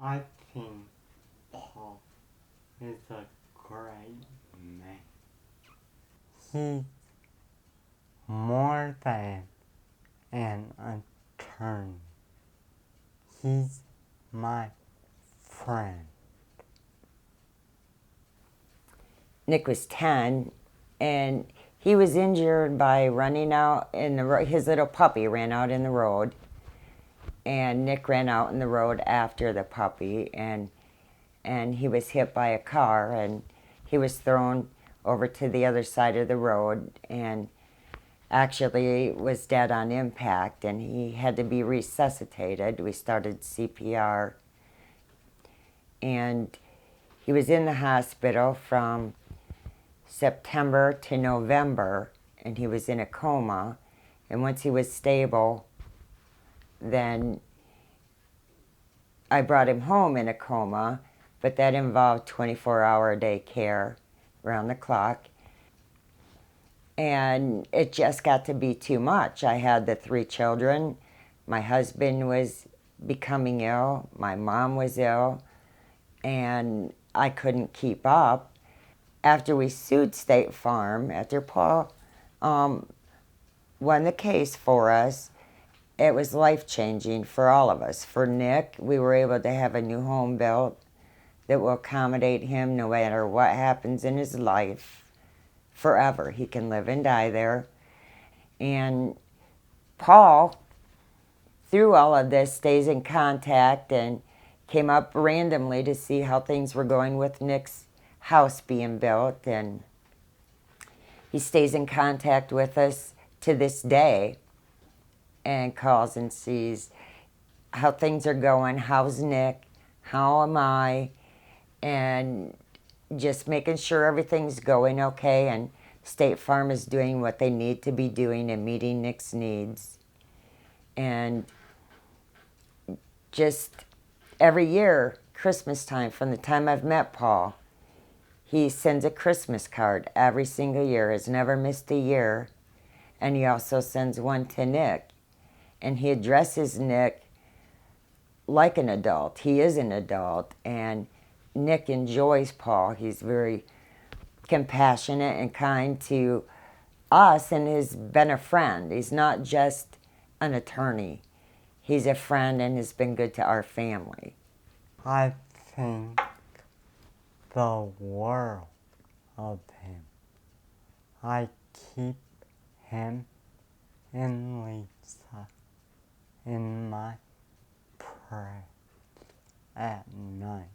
I think Paul is a great man. He's more than an attorney. He's my friend. Nick was 10, and he was injured by running out in the road. His little puppy ran out in the road, and Nick ran out in the road after the puppy, and he was hit by a car, and he was thrown over to the other side of the road, and actually was dead on impact, and he had to be resuscitated. We started CPR, and he was in the hospital from September to November, and he was in a coma. And once he was stable, then I brought him home in a coma, but that involved 24-hour-a-day care around the clock. And it just got to be too much. I had the 3 children. My husband was becoming ill. My mom was ill. And I couldn't keep up. After we sued State Farm, after Paul won the case for us, it was life-changing for all of us. For Nick, we were able to have a new home built that will accommodate him no matter what happens in his life. Forever. He can live and die there. And Paul, through all of this, stays in contact and came up randomly to see how things were going with Nick's house being built. And he stays in contact with us to this day and calls and sees how things are going. How's Nick? How am I? And just making sure everything's going okay, and State Farm is doing what they need to be doing and meeting Nick's needs. And just every year, Christmas time, from the time I've met Paul, he sends a Christmas card every single year, has never missed a year. And he also sends one to Nick. And he addresses Nick like an adult. He is an adult, and Nick enjoys Paul. He's very compassionate and kind to us and has been a friend. He's not just an attorney. He's a friend and has been good to our family. I think the world of him. I keep him and Lisa in my prayer at night.